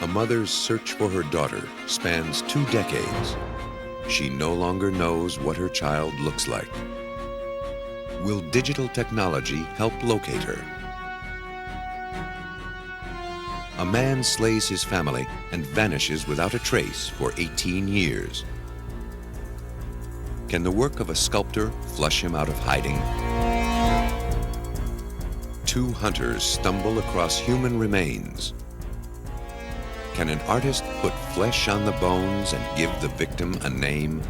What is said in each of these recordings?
A mother's search for her daughter spans 2 decades. She no longer knows what her child looks like. Will digital technology help locate her? A man slays his family and vanishes without a trace for 18 years. Can the work of a sculptor flush him out of hiding? 2 hunters stumble across human remains. Can an artist put flesh on the bones and give the victim a name?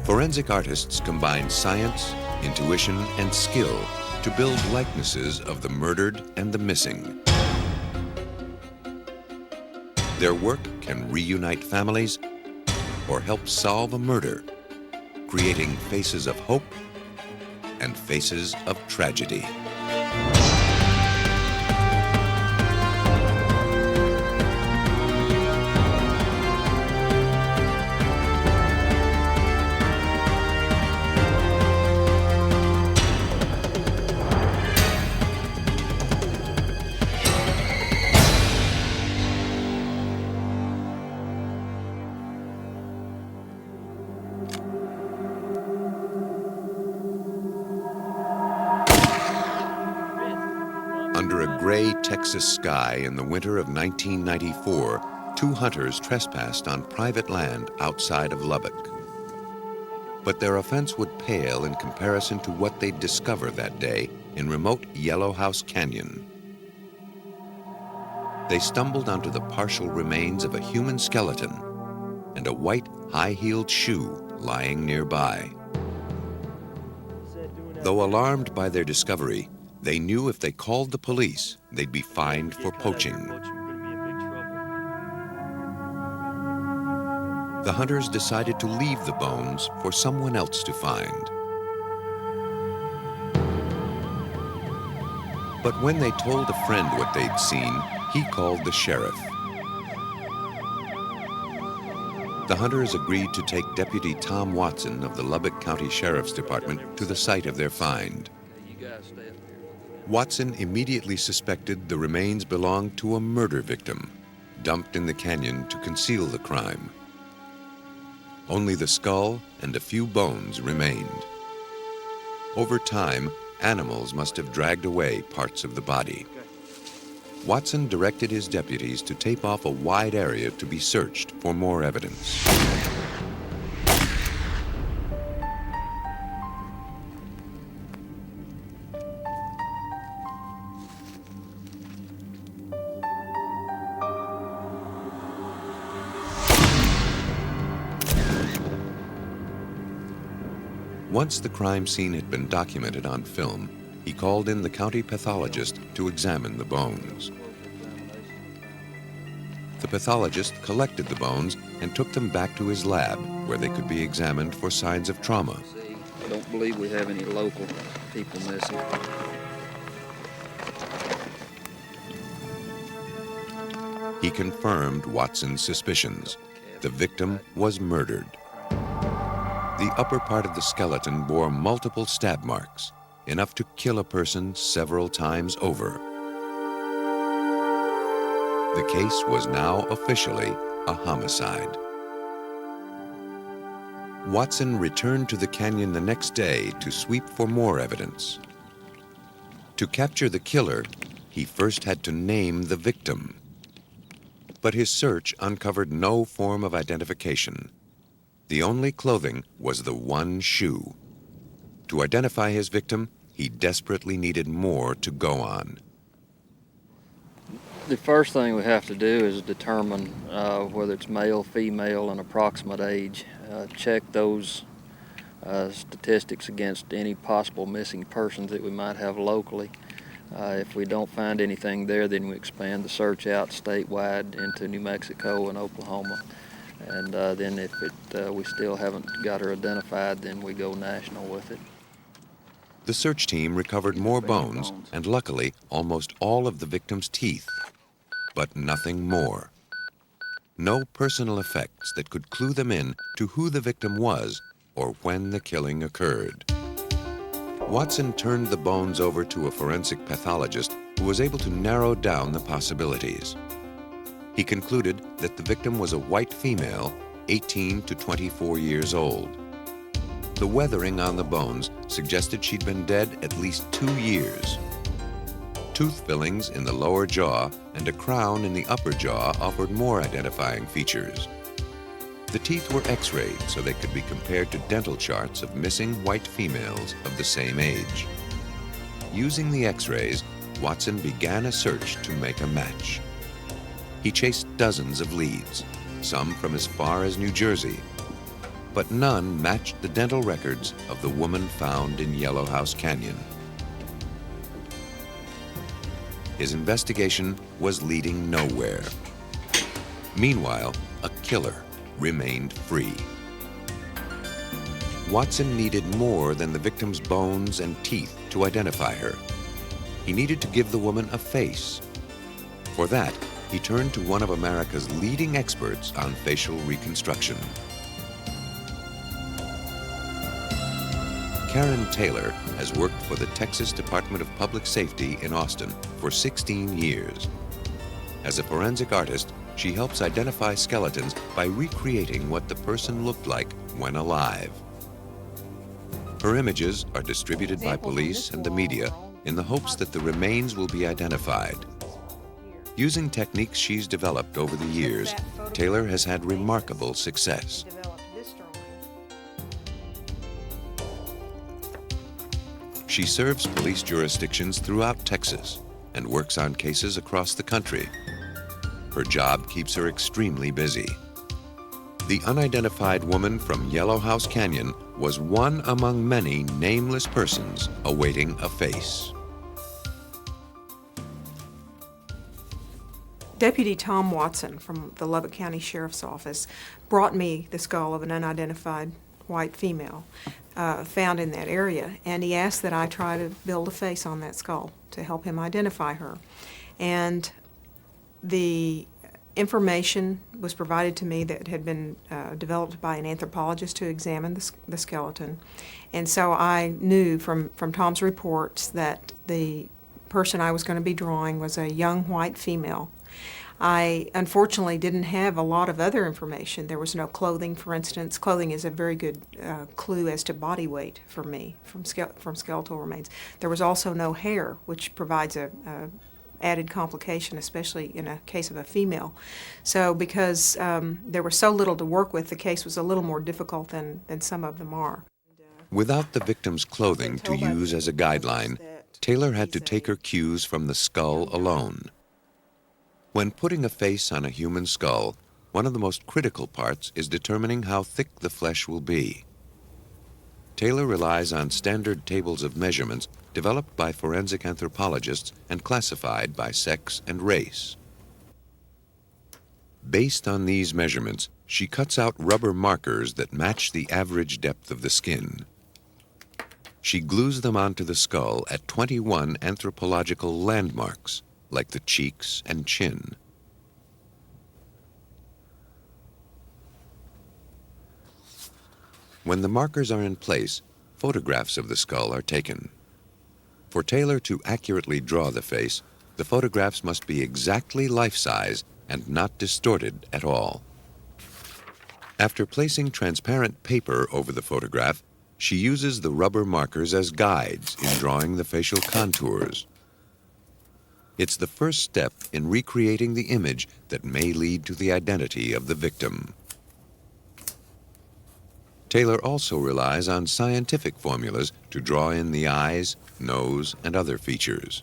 Forensic artists combine science, intuition, and skill to build likenesses of the murdered and the missing. Their work can reunite families or help solve a murder, creating faces of hope and faces of tragedy. Under a gray Texas sky in the winter of 1994, 2 hunters trespassed on private land outside of Lubbock. But their offense would pale in comparison to what they'd discover that day in remote Yellow House Canyon. They stumbled onto the partial remains of a human skeleton and a white, high-heeled shoe lying nearby. Though alarmed by their discovery, they knew if they called the police, they'd be fined for poaching. The hunters decided to leave the bones for someone else to find. But when they told a friend what they'd seen, he called the sheriff. The hunters agreed to take Deputy Tom Watson of the Lubbock County Sheriff's Department to the site of their find. Watson immediately suspected the remains belonged to a murder victim, dumped in the canyon to conceal the crime. Only the skull and a few bones remained. Over time, animals must have dragged away parts of the body. Watson directed his deputies to tape off a wide area to be searched for more evidence. Once the crime scene had been documented on film, he called in the county pathologist to examine the bones. The pathologist collected the bones and took them back to his lab, where they could be examined for signs of trauma. I don't believe we have any local people missing. He confirmed Watson's suspicions. The victim was murdered. The upper part of the skeleton bore multiple stab marks, enough to kill a person several times over. The case was now officially a homicide. Watson returned to the canyon the next day to sweep for more evidence. To capture the killer, he first had to name the victim. But his search uncovered no form of identification. The only clothing was the one shoe. To identify his victim, he desperately needed more to go on. The first thing we have to do is determine whether it's male, female, and approximate age. Check those statistics against any possible missing persons that we might have locally. If we don't find anything there, then we expand the search out statewide into New Mexico and Oklahoma. And then if we still haven't got her identified, then we go national with it. The search team recovered more bones and, luckily, almost all of the victim's teeth, but nothing more. No personal effects that could clue them in to who the victim was or when the killing occurred. Watson turned the bones over to a forensic pathologist who was able to narrow down the possibilities. He concluded that the victim was a white female, 18 to 24 years old. The weathering on the bones suggested she'd been dead at least 2 years. Tooth fillings in the lower jaw and a crown in the upper jaw offered more identifying features. The teeth were x-rayed so they could be compared to dental charts of missing white females of the same age. Using the x-rays, Watson began a search to make a match. He chased dozens of leads, some from as far as New Jersey, but none matched the dental records of the woman found in Yellowhouse Canyon. His investigation was leading nowhere. Meanwhile, a killer remained free. Watson needed more than the victim's bones and teeth to identify her. He needed to give the woman a face. For that, he turned to one of America's leading experts on facial reconstruction. Karen Taylor has worked for the Texas Department of Public Safety in Austin for 16 years. As a forensic artist, she helps identify skeletons by recreating what the person looked like when alive. Her images are distributed by police and the media in the hopes that the remains will be identified. Using techniques she's developed over the years, Taylor has had remarkable success. She serves police jurisdictions throughout Texas and works on cases across the country. Her job keeps her extremely busy. The unidentified woman from Yellowhouse Canyon was one among many nameless persons awaiting a face. Deputy Tom Watson from the Lubbock County Sheriff's Office brought me the skull of an unidentified white female found in that area, and he asked that I try to build a face on that skull to help him identify her. And the information was provided to me that had been developed by an anthropologist to examine the skeleton. And so I knew from Tom's reports that the person I was going to be drawing was a young white female. I unfortunately didn't have a lot of other information. There was no clothing, for instance. Clothing is a very good clue as to body weight for me from skeletal remains. There was also no hair, which provides a added complication, especially in a case of a female. So because there was so little to work with, the case was a little more difficult than some of them are. Without the victim's clothing to use as a guideline, Taylor had to take her cues from the skull alone. When putting a face on a human skull, one of the most critical parts is determining how thick the flesh will be. Taylor relies on standard tables of measurements developed by forensic anthropologists and classified by sex and race. Based on these measurements, she cuts out rubber markers that match the average depth of the skin. She glues them onto the skull at 21 anthropological landmarks, like the cheeks and chin. When the markers are in place, photographs of the skull are taken. For Taylor to accurately draw the face, the photographs must be exactly life-size and not distorted at all. After placing transparent paper over the photograph, she uses the rubber markers as guides in drawing the facial contours. It's the first step in recreating the image that may lead to the identity of the victim. Taylor also relies on scientific formulas to draw in the eyes, nose, and other features.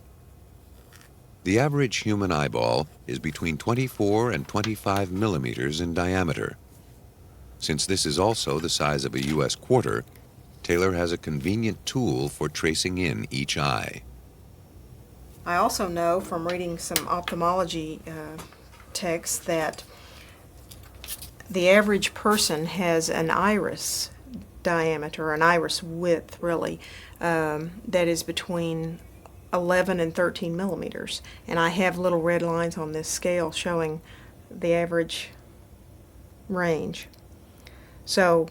The average human eyeball is between 24 and 25 millimeters in diameter. Since this is also the size of a U.S. quarter, Taylor has a convenient tool for tracing in each eye. I also know from reading some ophthalmology texts that the average person has an iris diameter, an iris width really, that is between 11 and 13 millimeters. And I have little red lines on this scale showing the average range. So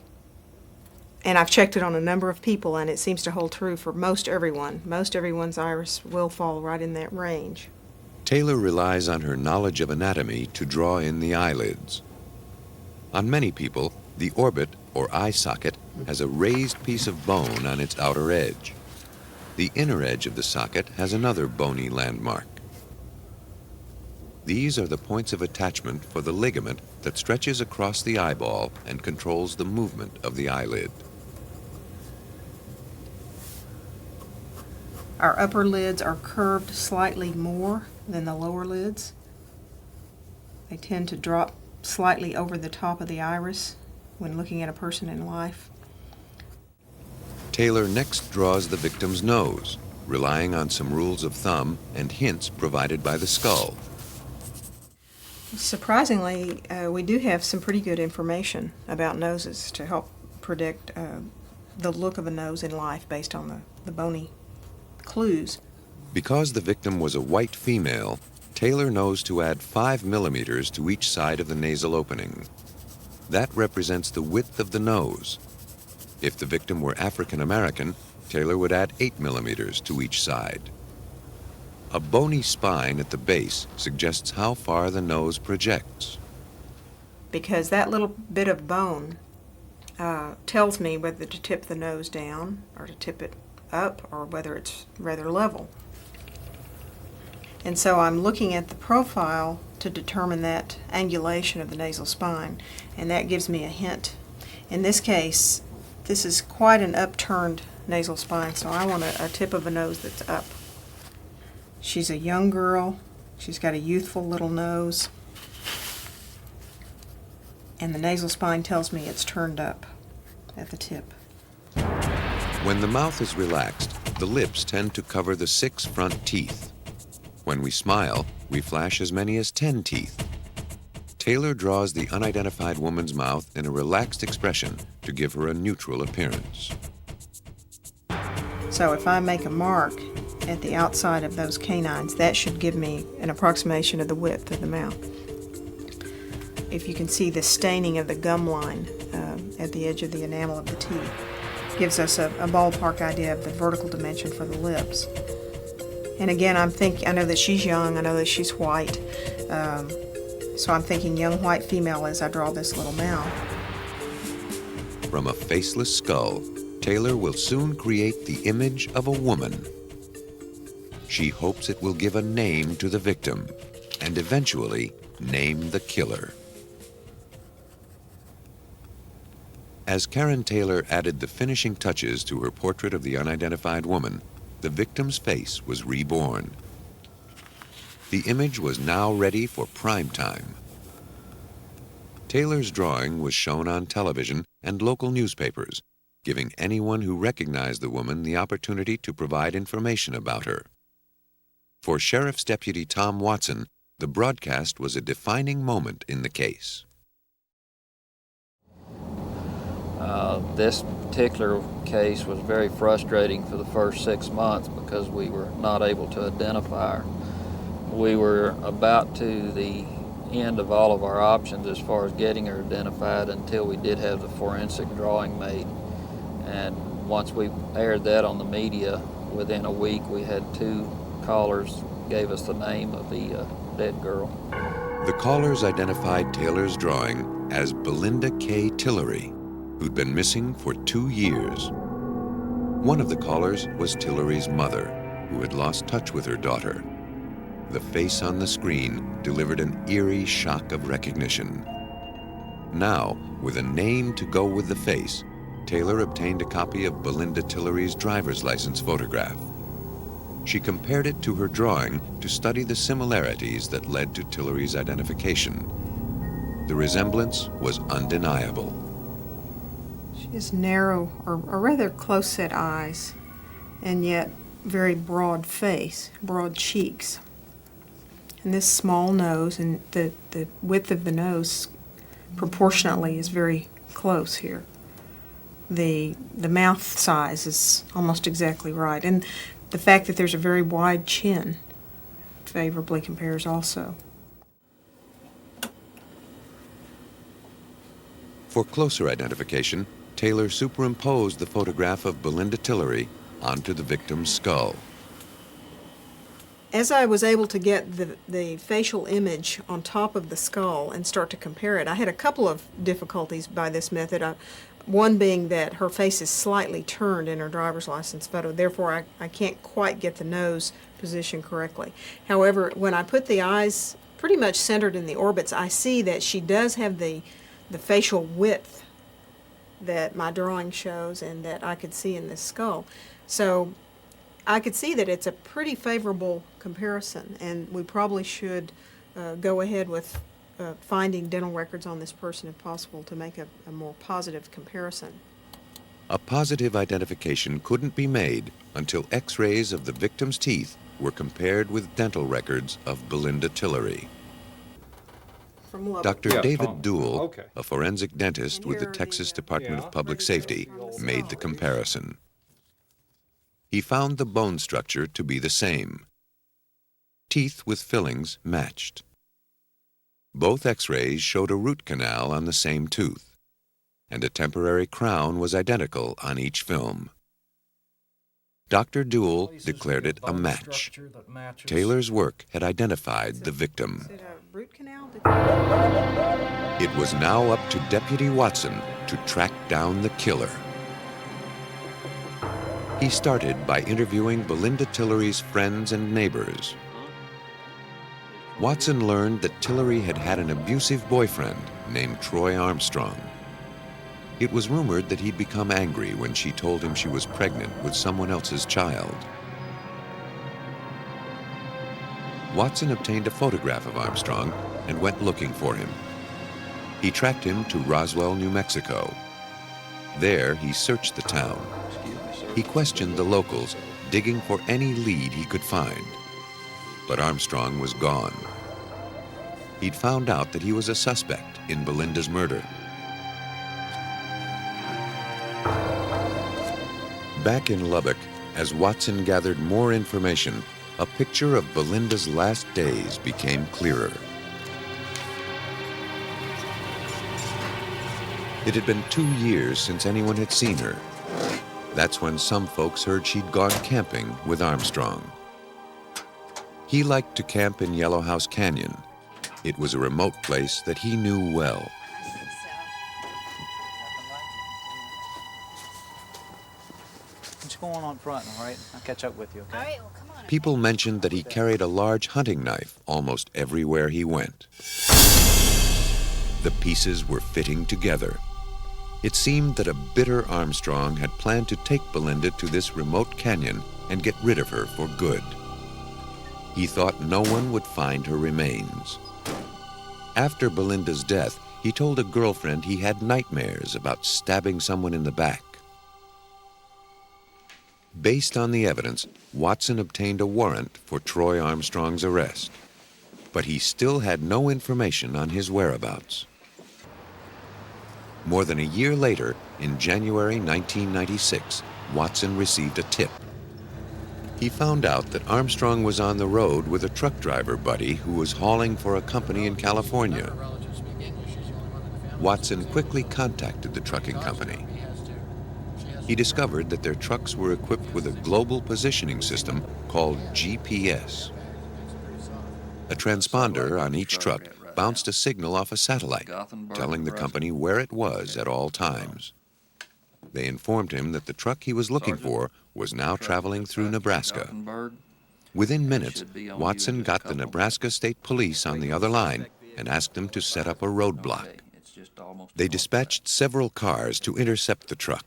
And I've checked it on a number of people, and it seems to hold true for most everyone. Most everyone's iris will fall right in that range. Taylor relies on her knowledge of anatomy to draw in the eyelids. On many people, the orbit, or eye socket, has a raised piece of bone on its outer edge. The inner edge of the socket has another bony landmark. These are the points of attachment for the ligament that stretches across the eyeball and controls the movement of the eyelid. Our upper lids are curved slightly more than the lower lids. They tend to drop slightly over the top of the iris when looking at a person in life. Taylor next draws the victim's nose, relying on some rules of thumb and hints provided by the skull. Surprisingly, we do have some pretty good information about noses to help predict the look of a nose in life based on the bony clues. Because the victim was a white female, Taylor knows to add 5 millimeters to each side of the nasal opening. That represents the width of the nose. If the victim were African American, Taylor would add 8 millimeters to each side. A bony spine at the base suggests how far the nose projects. Because that little bit of bone tells me whether to tip the nose down or to tip it up or whether it's rather level. And so I'm looking at the profile to determine that angulation of the nasal spine, and that gives me a hint. In this case, this is quite an upturned nasal spine, so I want a tip of a nose that's up. She's a young girl. She's got a youthful little nose. And the nasal spine tells me it's turned up at the tip. When the mouth is relaxed, the lips tend to cover the 6 front teeth. When we smile, we flash as many as 10 teeth. Taylor draws the unidentified woman's mouth in a relaxed expression to give her a neutral appearance. So if I make a mark at the outside of those canines, that should give me an approximation of the width of the mouth. If you can see the staining of the gum line at the edge of the enamel of the teeth, gives us a ballpark idea of the vertical dimension for the lips. And again, I know that she's young, I know that she's white, so I'm thinking young white female as I draw this little mouth. From a faceless skull, Taylor will soon create the image of a woman. She hopes it will give a name to the victim and eventually name the killer. As Karen Taylor added the finishing touches to her portrait of the unidentified woman, the victim's face was reborn. The image was now ready for prime time. Taylor's drawing was shown on television and local newspapers, giving anyone who recognized the woman the opportunity to provide information about her. For Sheriff's Deputy Tom Watson, the broadcast was a defining moment in the case. This particular case was very frustrating for the first 6 months because we were not able to identify her. We were about to the end of all of our options as far as getting her identified until we did have the forensic drawing made. And once we aired that on the media, within a week we had 2 callers gave us the name of the dead girl. The callers identified Taylor's drawing as Belinda K. Tillery, who'd been missing for 2 years. One of the callers was Tillery's mother, who had lost touch with her daughter. The face on the screen delivered an eerie shock of recognition. Now, with a name to go with the face, Taylor obtained a copy of Belinda Tillery's driver's license photograph. She compared it to her drawing to study the similarities that led to Tillery's identification. The resemblance was undeniable. She has narrow or rather close-set eyes, and yet very broad face, broad cheeks. And this small nose, and the width of the nose proportionately is very close here. The mouth size is almost exactly right, and the fact that there's a very wide chin favorably compares also. For closer identification, Taylor superimposed the photograph of Belinda Tillery onto the victim's skull. As I was able to get the facial image on top of the skull and start to compare it, I had a couple of difficulties by this method. One being that her face is slightly turned in her driver's license photo, therefore I can't quite get the nose position correctly. However, when I put the eyes pretty much centered in the orbits, I see that she does have the facial width that my drawing shows and that I could see in this skull. So I could see that it's a pretty favorable comparison, and we probably should go ahead with finding dental records on this person if possible to make a more positive comparison. A positive identification couldn't be made until X-rays of the victim's teeth were compared with dental records of Belinda Tillery. From Lubbock. Dr. David Tom. Duell, Okay. a forensic dentist And with the here are Texas the, Department Yeah. of Public records Safety, from the made the skull. comparison. He found the bone structure to be the same. Teeth with fillings matched. Both X-rays showed a root canal on the same tooth, and a temporary crown was identical on each film. Dr. Duell declared it a match. Taylor's work had identified the victim. Is it a root canal? It was now up to Deputy Watson to track down the killer. He started by interviewing Belinda Tillery's friends and neighbors. Watson learned that Tillery had had an abusive boyfriend named Troy Armstrong. It was rumored that he'd become angry when she told him she was pregnant with someone else's child. Watson obtained a photograph of Armstrong and went looking for him. He tracked him to Roswell, New Mexico. There, he searched the town. He questioned the locals, digging for any lead he could find. But Armstrong was gone. He'd found out that he was a suspect in Belinda's murder. Back in Lubbock, as Watson gathered more information, a picture of Belinda's last days became clearer. It had been 2 years since anyone had seen her. That's when some folks heard she'd gone camping with Armstrong. He liked to camp in Yellow House Canyon. It was a remote place that he knew well. What's going on front, all right? I'll catch up with you, okay? All right, well, come on. People mentioned that he carried a large hunting knife almost everywhere he went. The pieces were fitting together. It seemed that a bitter Armstrong had planned to take Belinda to this remote canyon and get rid of her for good. He thought no one would find her remains. After Belinda's death, he told a girlfriend he had nightmares about stabbing someone in the back. Based on the evidence, Watson obtained a warrant for Troy Armstrong's arrest, but he still had no information on his whereabouts. More than a year later, in January 1996, Watson received a tip. He found out that Armstrong was on the road with a truck driver buddy who was hauling for a company in California. Watson quickly contacted the trucking company. He discovered that their trucks were equipped with a global positioning system called GPS. A transponder on each truck bounced a signal off a satellite, telling the company where it was at all times. They informed him that the truck he was looking for was now traveling through Nebraska. Within minutes, Watson got the Nebraska State Police on the other line and asked them to set up a roadblock. They dispatched several cars to intercept the truck.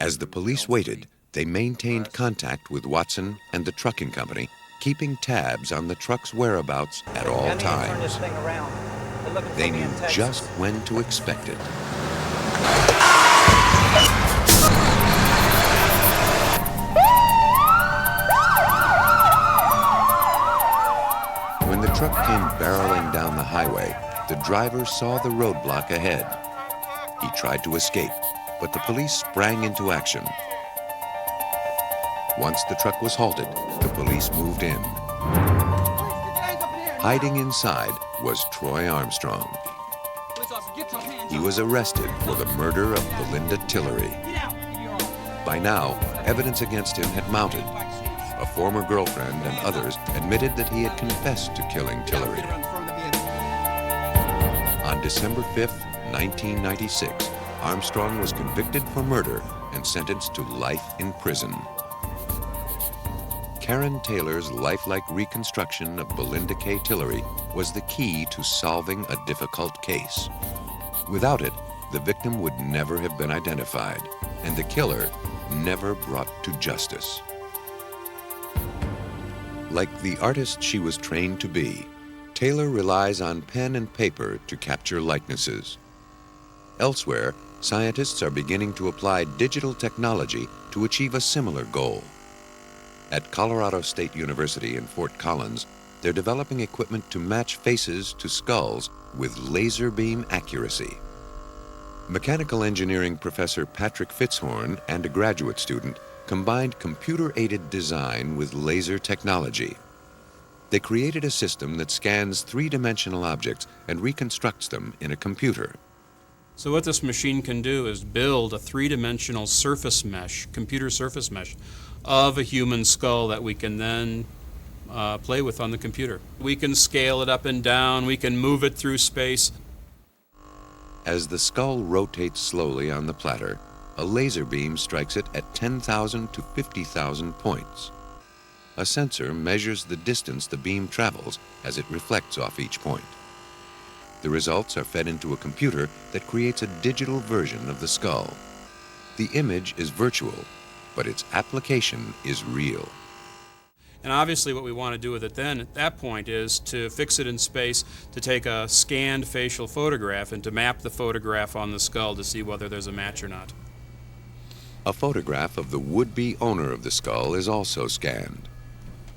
As the police waited, they maintained contact with Watson and the trucking company, keeping tabs on the truck's whereabouts at all times. They knew just when to expect it. When the truck came barreling down the highway, the driver saw the roadblock ahead. He tried to escape, but the police sprang into action. Once the truck was halted, the police moved in. Hiding inside was Troy Armstrong. Police officer, get your hands he was arrested for the murder of Belinda Tillery. By now, evidence against him had mounted. A former girlfriend and others admitted that he had confessed to killing Tillery. On December 5, 1996, Armstrong was convicted for murder and sentenced to life in prison. Karen Taylor's lifelike reconstruction of Belinda K. Tillery was the key to solving a difficult case. Without it, the victim would never have been identified, and the killer never brought to justice. Like the artist she was trained to be, Taylor relies on pen and paper to capture likenesses. Elsewhere, scientists are beginning to apply digital technology to achieve a similar goal. At Colorado State University in Fort Collins, they're developing equipment to match faces to skulls with laser beam accuracy. Mechanical engineering professor Patrick Fitzhorn and a graduate student combined computer-aided design with laser technology. They created a system that scans three-dimensional objects and reconstructs them in a computer. So what this machine can do is build a three-dimensional surface mesh, computer surface mesh, of a human skull that we can then play with on the computer. We can scale it up and down, we can move it through space. As the skull rotates slowly on the platter, a laser beam strikes it at 10,000 to 50,000 points. A sensor measures the distance the beam travels as it reflects off each point. The results are fed into a computer that creates a digital version of the skull. The image is virtual, but its application is real. And obviously what we want to do with it then at that point is to fix it in space, to take a scanned facial photograph and to map the photograph on the skull to see whether there's a match or not. A photograph of the would-be owner of the skull is also scanned.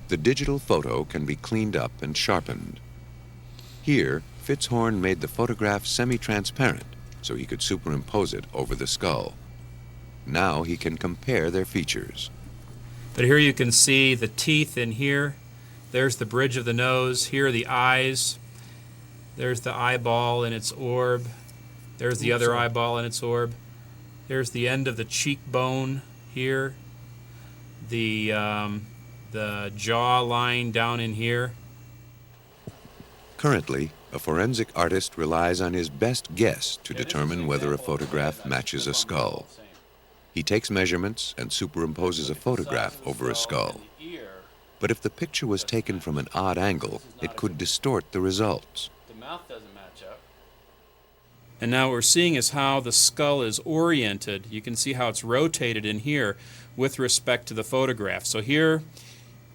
The digital photo can be cleaned up and sharpened. Here, Fitzhorn made the photograph semi-transparent so he could superimpose it over the skull. Now he can compare their features. But here you can see the teeth in here. There's the bridge of the nose. Here are the eyes. There's the eyeball and its orb. There's the other eyeball and its orb. There's the end of the cheekbone here. The jaw line down in here. Currently, a forensic artist relies on his best guess to determine whether a photograph matches a skull. He takes measurements and superimposes a photograph over a skull. But if the picture was taken from an odd angle, it could distort the results. The mouth doesn't match up. And now what we're seeing is how the skull is oriented. You can see how it's rotated in here with respect to the photograph. So here,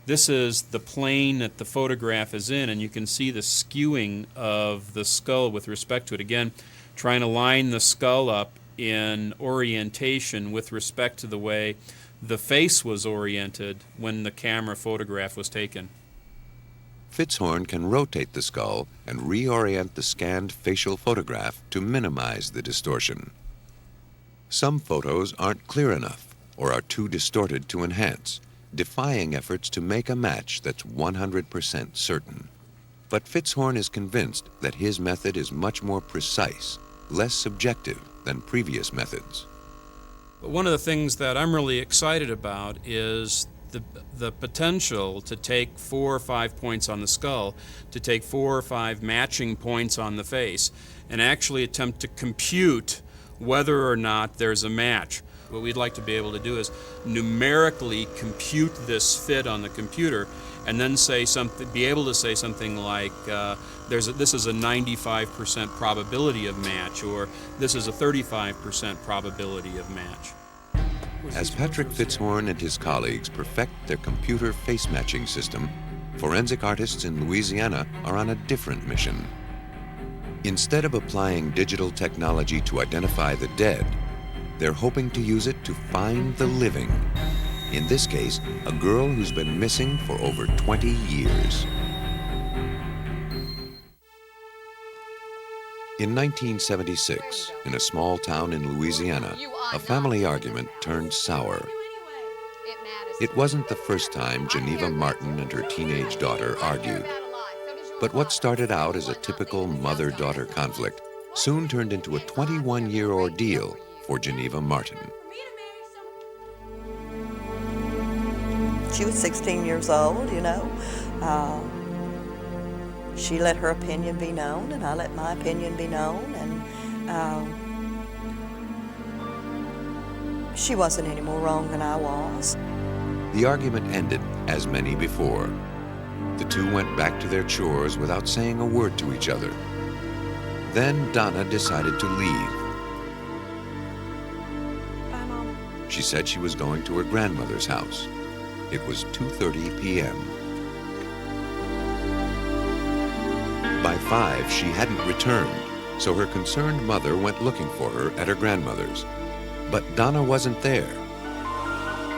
this is the plane that the photograph is in, and you can see the skewing of the skull with respect to it. Again, trying to line the skull up in orientation with respect to the way the face was oriented when the camera photograph was taken. Fitzhorn can rotate the skull and reorient the scanned facial photograph to minimize the distortion. Some photos aren't clear enough or are too distorted to enhance, defying efforts to make a match that's 100% certain. But Fitzhorn is convinced that his method is much more precise, less subjective than previous methods. But one of the things that I'm really excited about is the potential to take 4 or 5 points on the skull, to take 4 or 5 matching points on the face, and actually attempt to compute whether or not there's a match. What we'd like to be able to do is numerically compute this fit on the computer, and then say something, be able to say something like, this is a 95% probability of match, or this is a 35% probability of match. As Patrick Fitzhorn and his colleagues perfect their computer face matching system, forensic artists in Louisiana are on a different mission. Instead of applying digital technology to identify the dead, they're hoping to use it to find the living. In this case, a girl who's been missing for over 20 years. In 1976, in a small town in Louisiana, a family argument turned sour. It wasn't the first time Geneva Martin and her teenage daughter argued. But what started out as a typical mother-daughter conflict soon turned into a 21-year ordeal for Geneva Martin. She was 16 years old, you know. She let her opinion be known, and I let my opinion be known, and she wasn't any more wrong than I was. The argument ended as many before. The two went back to their chores without saying a word to each other. Then Donna decided to leave. Bye, Mom. She said she was going to her grandmother's house. It was 2:30 p.m. By 5, she hadn't returned, so her concerned mother went looking for her at her grandmother's. But Donna wasn't there.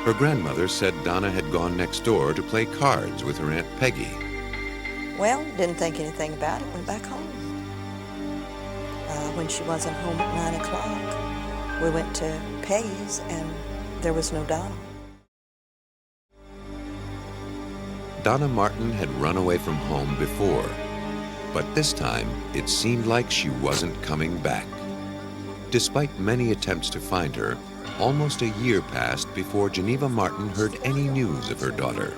Her grandmother said Donna had gone next door to play cards with her Aunt Peggy. Well, didn't think anything about it, went back home. When she wasn't home at 9 o'clock, we went to Peggy's, and there was no Donna. Donna Martin had run away from home before, but this time it seemed like she wasn't coming back. Despite many attempts to find her, almost a year passed before Geneva Martin heard any news of her daughter.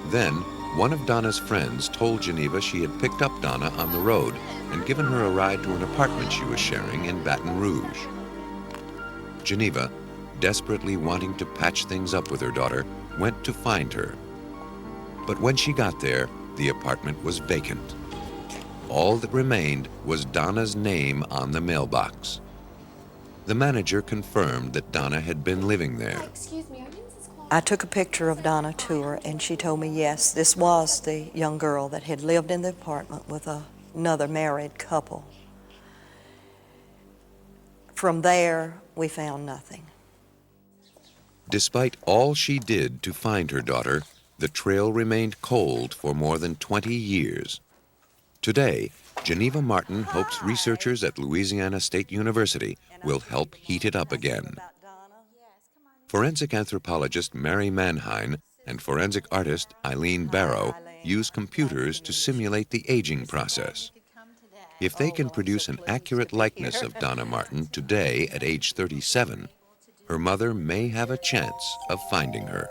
Then, one of Donna's friends told Geneva she had picked up Donna on the road and given her a ride to an apartment she was sharing in Baton Rouge. Geneva, desperately wanting to patch things up with her daughter, went to find her. But when she got there, the apartment was vacant. All that remained was Donna's name on the mailbox. The manager confirmed that Donna had been living there. Excuse me, are you Mrs. Clark? I took a picture of Donna to her, and she told me, yes, this was the young girl that had lived in the apartment with another married couple. From there, we found nothing. Despite all she did to find her daughter, the trail remained cold for more than 20 years. Today, Geneva Martin hopes researchers at Louisiana State University will help heat it up again. Forensic anthropologist Mary Manheim and forensic artist Eileen Barrow use computers to simulate the aging process. If they can produce an accurate likeness of Donna Martin today at age 37, her mother may have a chance of finding her.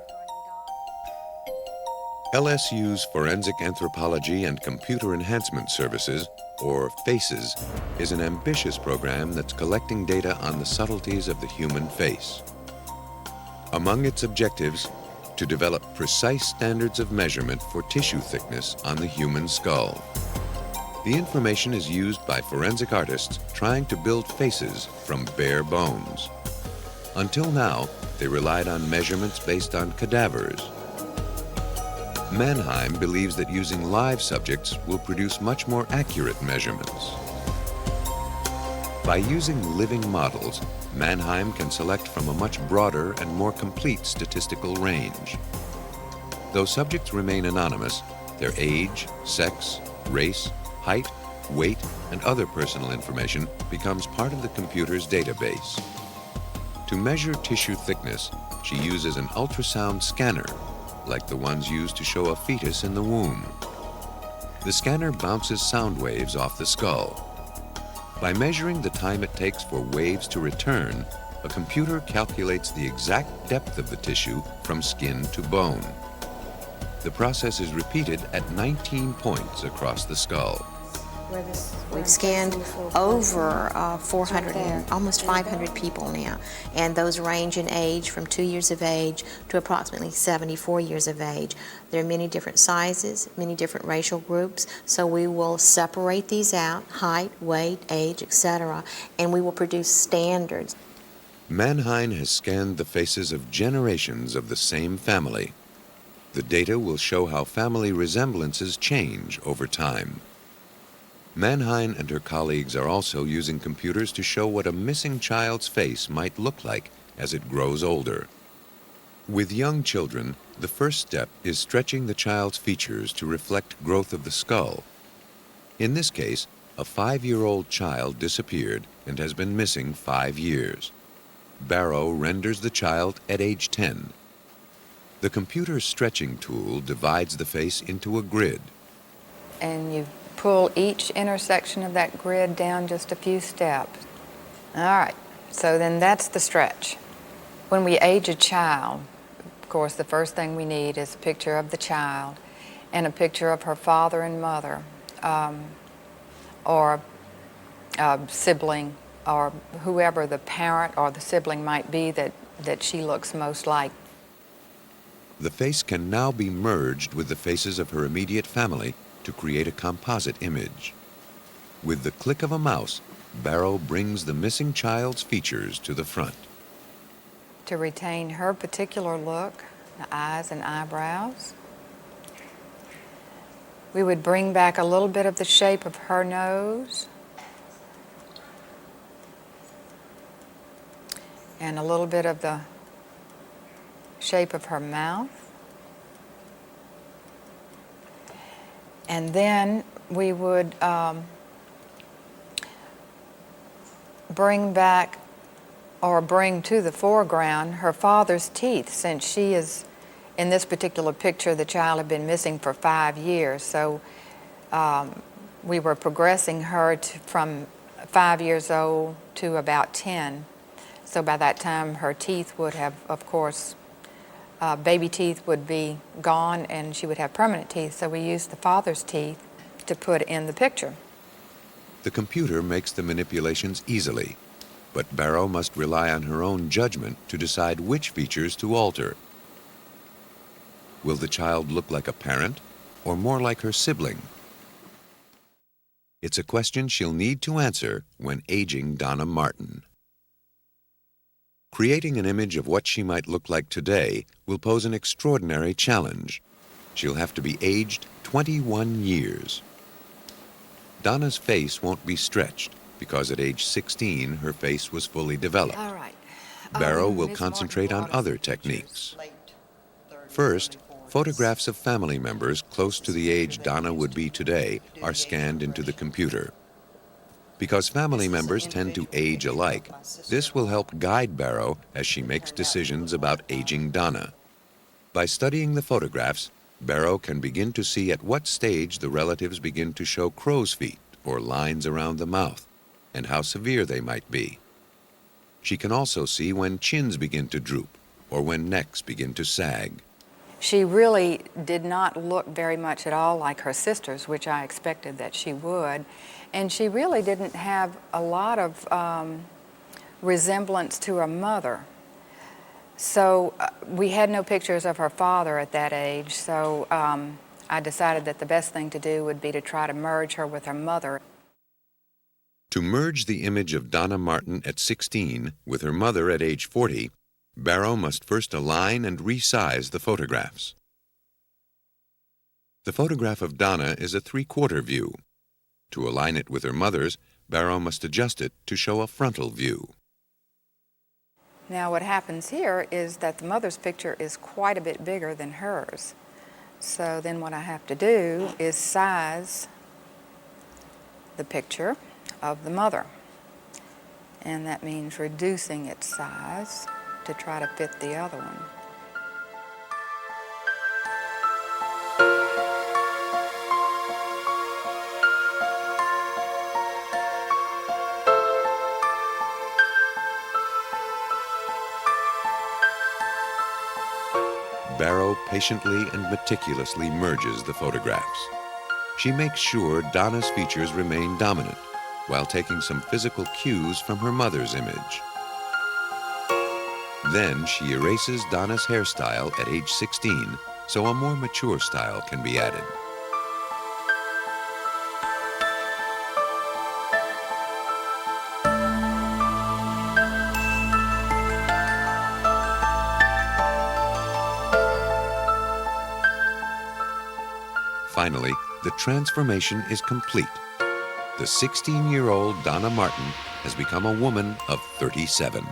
LSU's Forensic Anthropology and Computer Enhancement Services, or FACES, is an ambitious program that's collecting data on the subtleties of the human face. Among its objectives, to develop precise standards of measurement for tissue thickness on the human skull. The information is used by forensic artists trying to build faces from bare bones. Until now, they relied on measurements based on cadavers. Manheim believes that using live subjects will produce much more accurate measurements. By using living models, Manheim can select from a much broader and more complete statistical range. Though subjects remain anonymous, their age, sex, race, height, weight, and other personal information becomes part of the computer's database. To measure tissue thickness, she uses an ultrasound scanner, like the ones used to show a fetus in the womb. The scanner bounces sound waves off the skull. By measuring the time it takes for waves to return, a computer calculates the exact depth of the tissue from skin to bone. The process is repeated at 19 points across the skull. We've scanned over 400, and almost 500 people now, and those range in age from 2 years of age to approximately 74 years of age. There are many different sizes, many different racial groups, so we will separate these out, height, weight, age, etc., and we will produce standards. Manheim has scanned the faces of generations of the same family. The data will show how family resemblances change over time. Manheim and her colleagues are also using computers to show what a missing child's face might look like as it grows older. With young children, the first step is stretching the child's features to reflect growth of the skull. In this case, a 5-year-old child disappeared and has been missing 5 years. Barrow renders the child at age 10. The computer stretching tool divides the face into a grid. And you pull each intersection of that grid down just a few steps. All right, so then that's the stretch. When we age a child, of course, the first thing we need is a picture of the child and a picture of her father and mother, or a sibling, or whoever the parent or the sibling might be that she looks most like. The face can now be merged with the faces of her immediate family to create a composite image. With the click of a mouse, Barrow brings the missing child's features to the front. To retain her particular look, the eyes and eyebrows, we would bring back a little bit of the shape of her nose and a little bit of the shape of her mouth. And then we would bring back or bring to the foreground her father's teeth, since she is, in this particular picture, the child had been missing for 5 years. So we were progressing her from 5 years old to about 10. So by that time, her teeth would have, of course, baby teeth would be gone and she would have permanent teeth. So we used the father's teeth to put in the picture. The computer makes the manipulations easily, but Barrow must rely on her own judgment to decide which features to alter. Will the child look like a parent or more like her sibling? It's a question she'll need to answer when aging Donna Martin. Creating an image of what she might look like today will pose an extraordinary challenge. She'll have to be aged 21 years. Donna's face won't be stretched because at age 16 her face was fully developed. All right. Barrow will Ms. concentrate Martin on brought us other the pictures. techniques. First, photographs of family members close to the age Donna would be today are scanned into the computer. Because family members tend to age alike, this will help guide Barrow as she makes decisions about aging Donna. By studying the photographs, Barrow can begin to see at what stage the relatives begin to show crow's feet or lines around the mouth, and how severe they might be. She can also see when chins begin to droop or when necks begin to sag. She really did not look very much at all like her sisters, which I expected that she would. And she really didn't have a lot of resemblance to her mother. So we had no pictures of her father at that age, so I decided that the best thing to do would be to try to merge her with her mother. To merge the image of Donna Martin at 16 with her mother at age 40, Barrow must first align and resize the photographs. The photograph of Donna is a 3/4 view. To align it with her mother's, Barrow must adjust it to show a frontal view. Now what happens here is that the mother's picture is quite a bit bigger than hers. So then what I have to do is size the picture of the mother. And that means reducing its size to try to fit the other one. Barrow patiently and meticulously merges the photographs. She makes sure Donna's features remain dominant while taking some physical cues from her mother's image. Then she erases Donna's hairstyle at age 16 so a more mature style can be added. Finally, the transformation is complete. The 16-year-old Donna Martin has become a woman of 37.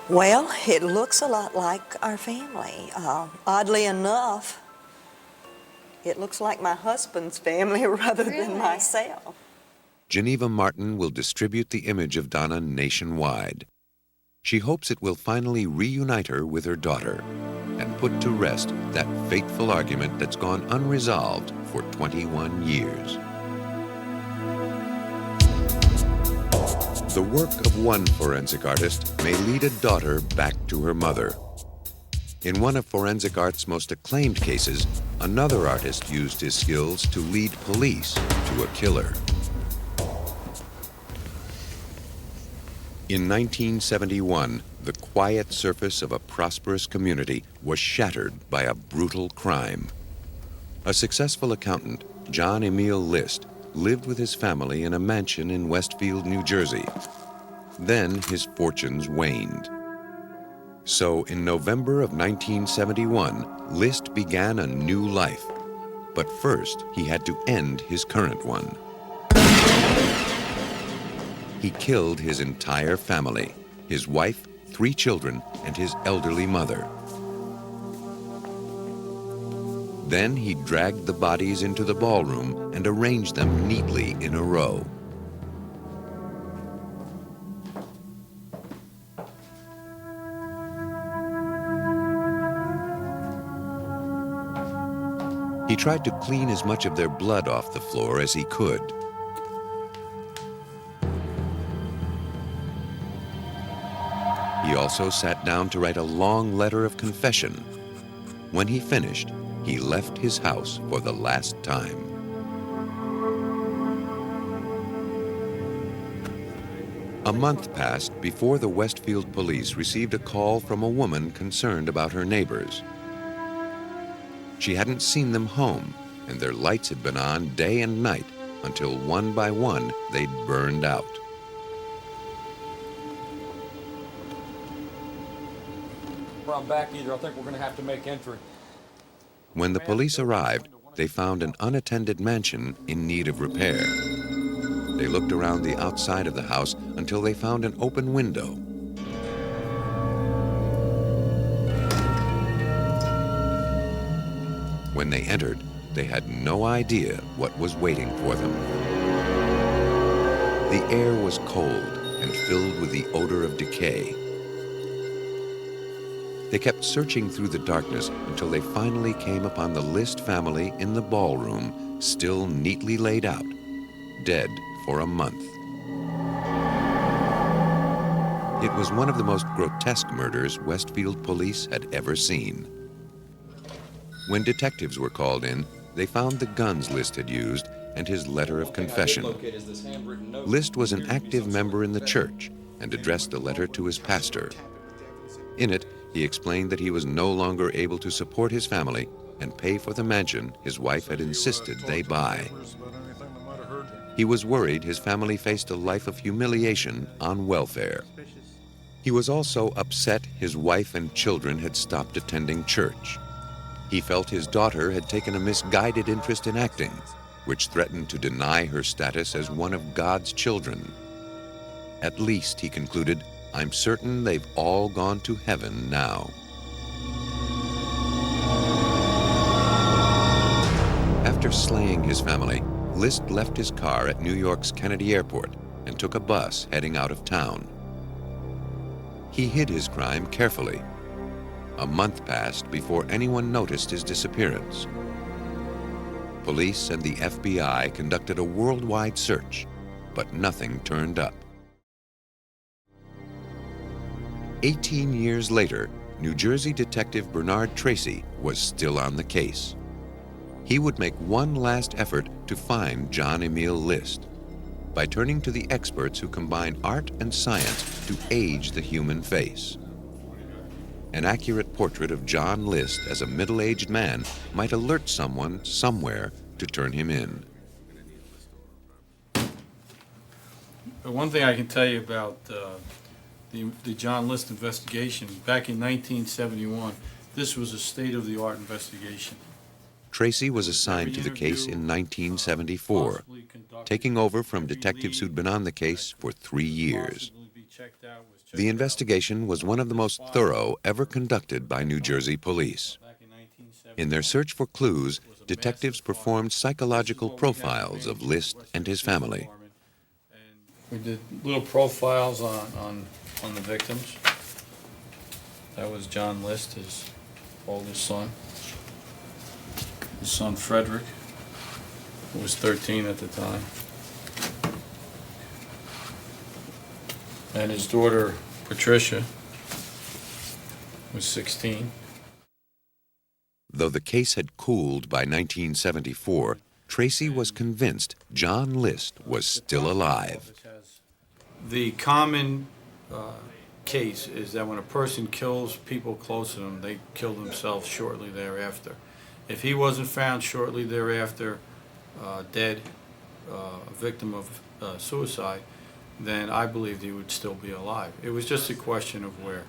Well, it looks a lot like our family. Oddly enough, it looks like my husband's family rather than myself. Geneva Martin will distribute the image of Donna nationwide. She hopes it will finally reunite her with her daughter and put to rest that fateful argument that's gone unresolved for 21 years. The work of one forensic artist may lead a daughter back to her mother. In one of forensic art's most acclaimed cases, another artist used his skills to lead police to a killer. In 1971, the quiet surface of a prosperous community was shattered by a brutal crime. A successful accountant, John Emil List, lived with his family in a mansion in Westfield, New Jersey. Then his fortunes waned. So in November of 1971, List began a new life. But first, he had to end his current one. He killed his entire family, his wife, 3 children, and his elderly mother. Then he dragged the bodies into the ballroom and arranged them neatly in a row. He tried to clean as much of their blood off the floor as he could. He also sat down to write a long letter of confession. When he finished, he left his house for the last time. A month passed before the Westfield police received a call from a woman concerned about her neighbors. She hadn't seen them home, and their lights had been on day and night until one by one they'd burned out. I'm back either. I think we're going to have to make entry. When the police arrived, they found an unattended mansion in need of repair. They looked around the outside of the house until they found an open window. When they entered, they had no idea what was waiting for them. The air was cold and filled with the odor of decay. They kept searching through the darkness until they finally came upon the List family in the ballroom, still neatly laid out, dead for a month. It was one of the most grotesque murders Westfield police had ever seen. When detectives were called in, they found the guns List had used and his letter of confession. List was an active member in the church and addressed the letter to his pastor. In it, he explained that he was no longer able to support his family and pay for the mansion his wife had insisted they buy. He was worried his family faced a life of humiliation on welfare. He was also upset his wife and children had stopped attending church. He felt his daughter had taken a misguided interest in acting, which threatened to deny her status as one of God's children. At least, he concluded, I'm certain they've all gone to heaven now. After slaying his family, List left his car at New York's Kennedy Airport and took a bus heading out of town. He hid his crime carefully. A month passed before anyone noticed his disappearance. Police and the FBI conducted a worldwide search, but nothing turned up. 18 years later, New Jersey detective Bernard Tracy was still on the case. He would make one last effort to find John Emil List by turning to the experts who combine art and science to age the human face. An accurate portrait of John List as a middle-aged man might alert someone somewhere to turn him in. One thing I can tell you about the John List investigation, back in 1971, this was a state-of-the-art investigation. Tracy was assigned to the case in 1974, taking over from detectives who'd been on the case for 3 years. The investigation was one of the most thorough ever conducted by New Jersey police. In their search for clues, detectives performed psychological profiles of List and his family. We did little profiles on the victims. That was John List, his oldest son. His son Frederick, who was 13 at the time. And his daughter Patricia was 16. Though the case had cooled by 1974, Tracy was convinced John List was still alive. The common case is that when a person kills people close to them, they kill themselves shortly thereafter. If he wasn't found shortly thereafter dead, a victim of suicide, then I believed he would still be alive. It was just a question of where.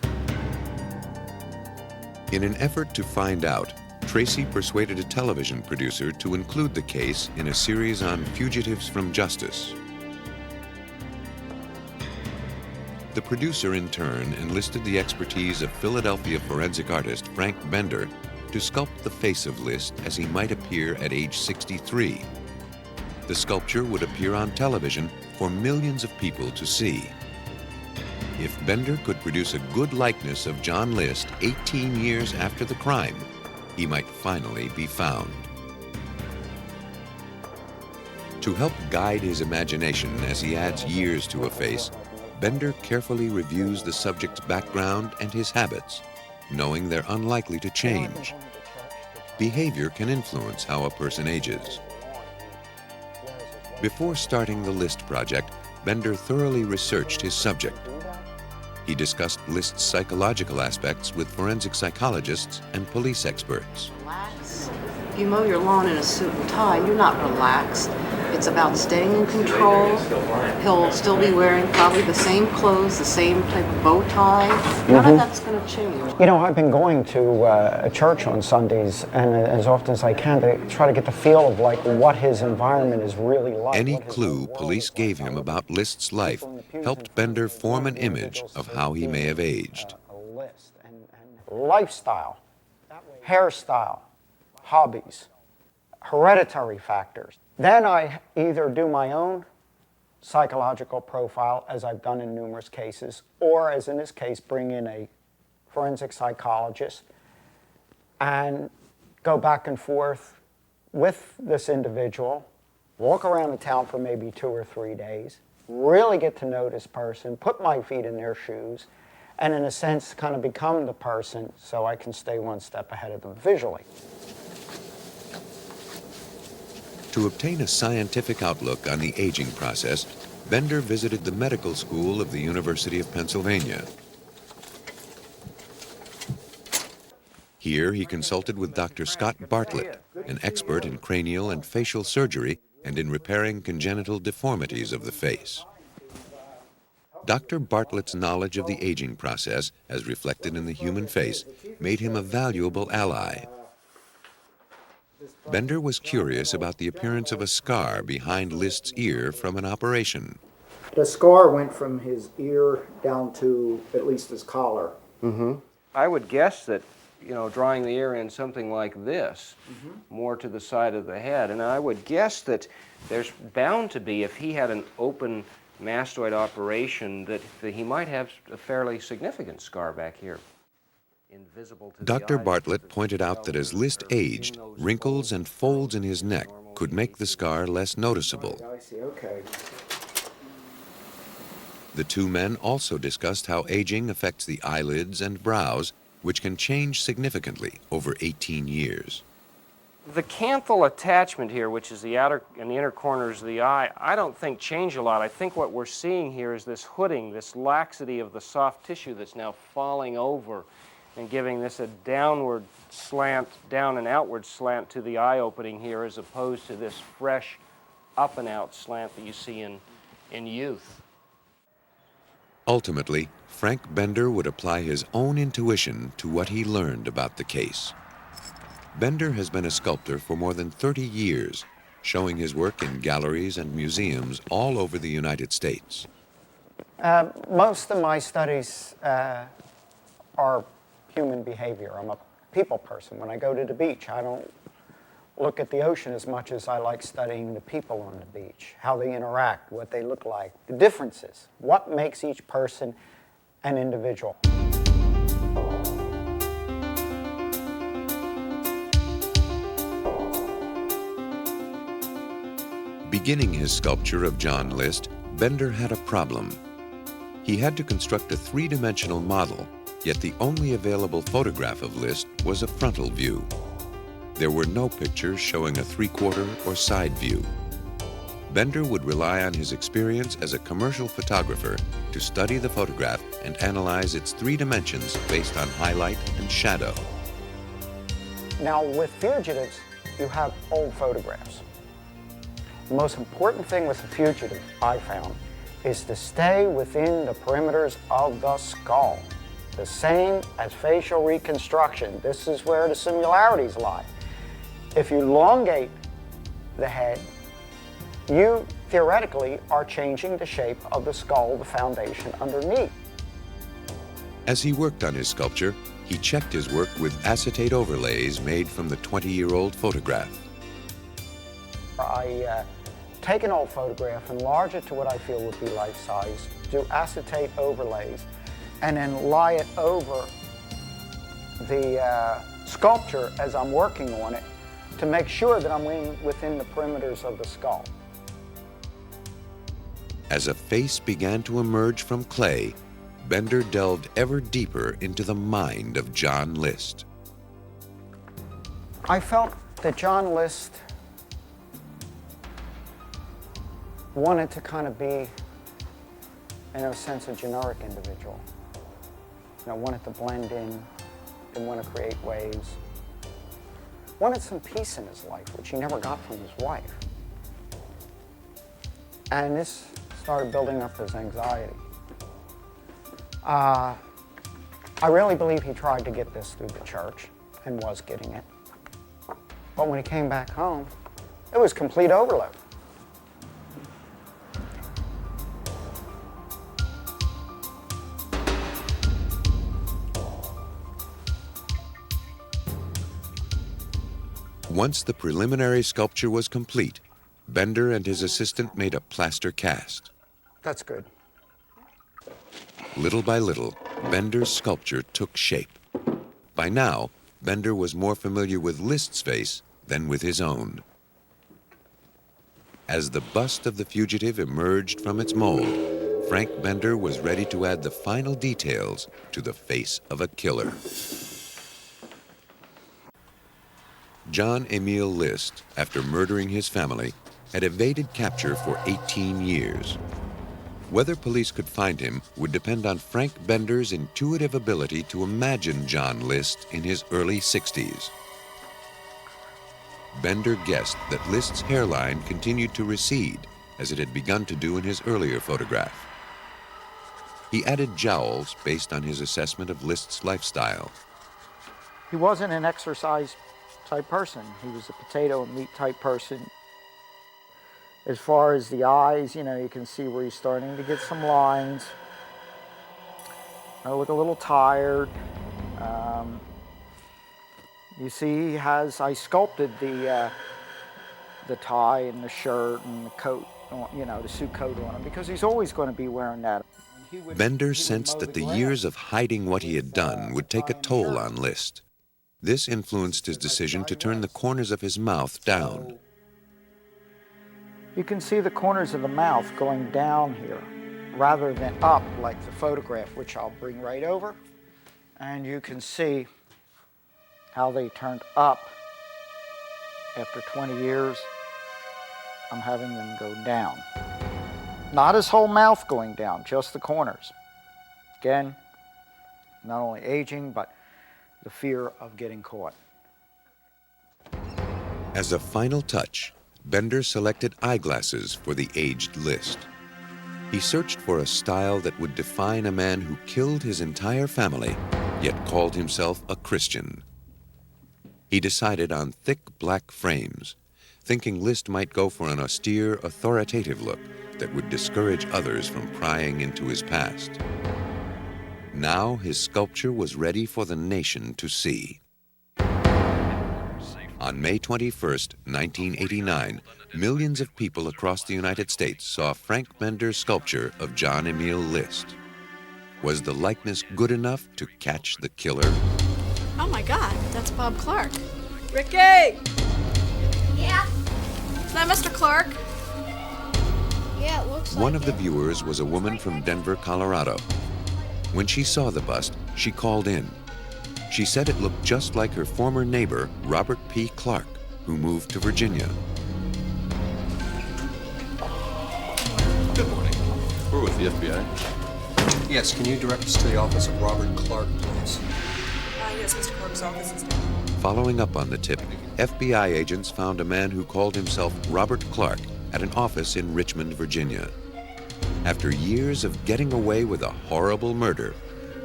In an effort to find out, Tracy persuaded a television producer to include the case in a series on fugitives from justice. The producer, in turn, enlisted the expertise of Philadelphia forensic artist Frank Bender to sculpt the face of List as he might appear at age 63. The sculpture would appear on television for millions of people to see. If Bender could produce a good likeness of John List 18 years after the crime, he might finally be found. To help guide his imagination as he adds years to a face, Bender carefully reviews the subject's background and his habits, knowing they're unlikely to change. Behavior can influence how a person ages. Before starting the List project, Bender thoroughly researched his subject. He discussed List's psychological aspects with forensic psychologists and police experts. Relax. If you mow your lawn in a suit and tie, you're not relaxed. It's about staying in control. He'll still be wearing probably the same clothes, the same type of bow tie. None of that's going to change. You know, I've been going to a church on Sundays, and as often as I can, to try to get the feel of like what his environment is really like. Any clue police gave him about List's life helped Bender form an image of how he may have aged. Lifestyle, hairstyle, hobbies, hereditary factors. Then I either do my own psychological profile, as I've done in numerous cases, or as in this case, bring in a forensic psychologist and go back and forth with this individual, walk around the town for maybe 2 or 3 days, really get to know this person, put my feet in their shoes, and in a sense kind of become the person so I can stay one step ahead of them visually. To obtain a scientific outlook on the aging process, Bender visited the medical school of the University of Pennsylvania. Here he consulted with Dr. Scott Bartlett, an expert in cranial and facial surgery and in repairing congenital deformities of the face. Dr. Bartlett's knowledge of the aging process, as reflected in the human face, made him a valuable ally. Bender was curious about the appearance of a scar behind List's ear from an operation. The scar went from his ear down to at least his collar. I would guess that, drawing the ear in something like this, more to the side of the head, and I would guess that there's bound to be, if he had an open mastoid operation, that he might have a fairly significant scar back here. Dr. Bartlett pointed out that as List aged, wrinkles and folds in his neck could make the scar less noticeable. The two men also discussed how aging affects the eyelids and brows, which can change significantly over 18 years. The canthal attachment here, which is the outer and the inner corners of the eye, I don't think change a lot. I think what we're seeing here is this hooding, this laxity of the soft tissue that's now falling over and giving this a downward slant, down and outward slant to the eye opening here, as opposed to this fresh up and out slant that you see in youth. Ultimately, Frank Bender would apply his own intuition to what he learned about the case. Bender has been a sculptor for more than 30 years, showing his work in galleries and museums all over the United States. Most of my studies are human behavior. I'm a people person. When I go to the beach, I don't look at the ocean as much as I like studying the people on the beach, how they interact, what they look like, the differences, what makes each person an individual. Beginning his sculpture of John List, Bender had a problem. He had to construct a three-dimensional model, yet the only available photograph of List was a frontal view. There were no pictures showing a three-quarter or side view. Bender would rely on his experience as a commercial photographer to study the photograph and analyze its three dimensions based on highlight and shadow. Now, with fugitives, you have old photographs. The most important thing with a fugitive, I found, is to stay within the perimeters of the skull. The same as facial reconstruction. This is where the similarities lie. If you elongate the head, you theoretically are changing the shape of the skull, the foundation underneath. As he worked on his sculpture, he checked his work with acetate overlays made from the 20-year-old photograph. I take an old photograph, enlarge it to what I feel would be life-size, do acetate overlays, and then lie it over the sculpture as I'm working on it to make sure that I'm within the perimeters of the skull. As a face began to emerge from clay, Bender delved ever deeper into the mind of John List. I felt that John List wanted to kind of be, in a sense, a generic individual. You know, wanted to blend in, didn't want to create waves. Wanted some peace in his life, which he never got from his wife. And this started building up his anxiety. I really believe he tried to get this through the church and was getting it. But when he came back home, it was complete overload. Once the preliminary sculpture was complete, Bender and his assistant made a plaster cast. That's good. Little by little, Bender's sculpture took shape. By now, Bender was more familiar with List's face than with his own. As the bust of the fugitive emerged from its mold, Frank Bender was ready to add the final details to the face of a killer. John Emil List, after murdering his family, had evaded capture for 18 years. Whether police could find him would depend on Frank Bender's intuitive ability to imagine John List in his early 60s. Bender guessed that List's hairline continued to recede, as it had begun to do in his earlier photograph. He added jowls based on his assessment of List's lifestyle. He wasn't an exercise type person. He was a potato and meat type person. As far as the eyes, you know, you can see where he's starting to get some lines. I look a little tired. You see, he has, I sculpted the tie and the shirt and the coat, you know, the suit coat on him, because he's always going to be wearing that. Bender sensed that the years of hiding what he had done would take a toll on List. This influenced his decision to turn the corners of his mouth down. You can see the corners of the mouth going down here rather than up like the photograph, which I'll bring right over. And you can see how they turned up. After 20 years, I'm having them go down. Not his whole mouth going down, just the corners. Again, not only aging, but the fear of getting caught. As a final touch, Bender selected eyeglasses for the aged List. He searched for a style that would define a man who killed his entire family, yet called himself a Christian. He decided on thick black frames, thinking List might go for an austere, authoritative look that would discourage others from prying into his past. Now his sculpture was ready for the nation to see. On May 21st, 1989, millions of people across the United States saw Frank Bender's sculpture of John Emil List. Was the likeness good enough to catch the killer? Oh my God, that's Bob Clark. Ricky! Yeah? Is that Mr. Clark? Yeah, it looks One like of the it. viewers was a woman from Denver, Colorado. When she saw the bust, she called in. She said it looked just like her former neighbor, Robert P. Clark, who moved to Virginia. Good morning. We're with the FBI. Yes, can you direct us to the office of Robert Clark, please? Yes, Mr. Clark's office is there. Following up on the tip, FBI agents found a man who called himself Robert Clark at an office in Richmond, Virginia. After years of getting away with a horrible murder,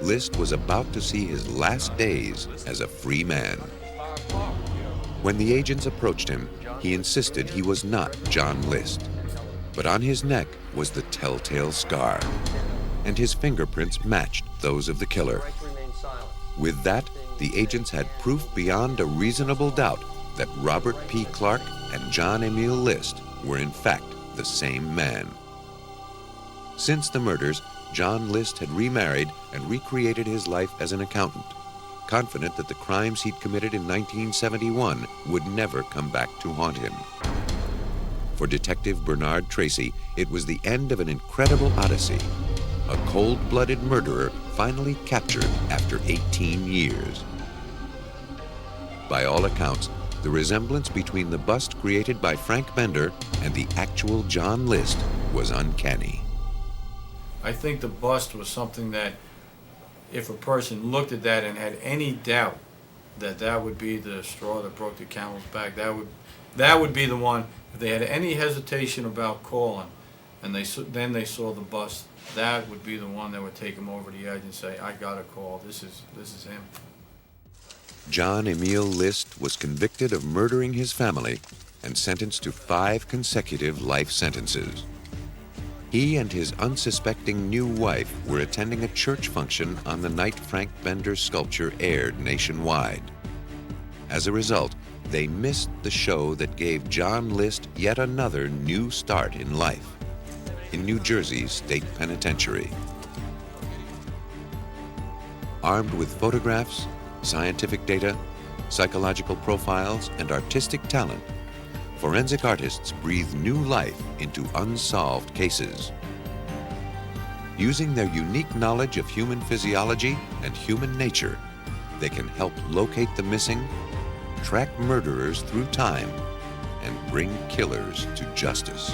List was about to see his last days as a free man. When the agents approached him, he insisted he was not John List. But on his neck was the telltale scar, and his fingerprints matched those of the killer. With that, the agents had proof beyond a reasonable doubt that Robert P. Clark and John Emil List were in fact the same man. Since the murders, John List had remarried and recreated his life as an accountant, confident that the crimes he'd committed in 1971 would never come back to haunt him. For Detective Bernard Tracy, it was the end of an incredible odyssey. A cold-blooded murderer finally captured after 18 years. By all accounts, the resemblance between the bust created by Frank Bender and the actual John List was uncanny. I think the bust was something that if a person looked at that and had any doubt that that would be the straw that broke the camel's back, that would be the one. If they had any hesitation about calling and then they saw the bust, that would be the one that would take them over the edge and say, I got a call, this is him. John Emil List was convicted of murdering his family and sentenced to 5 consecutive life sentences. He and his unsuspecting new wife were attending a church function on the night Frank Bender's sculpture aired nationwide. As a result, they missed the show that gave John List yet another new start in life in New Jersey's State Penitentiary. Armed with photographs, scientific data, psychological profiles, and artistic talent, forensic artists breathe new life into unsolved cases. Using their unique knowledge of human physiology and human nature, they can help locate the missing, track murderers through time, and bring killers to justice.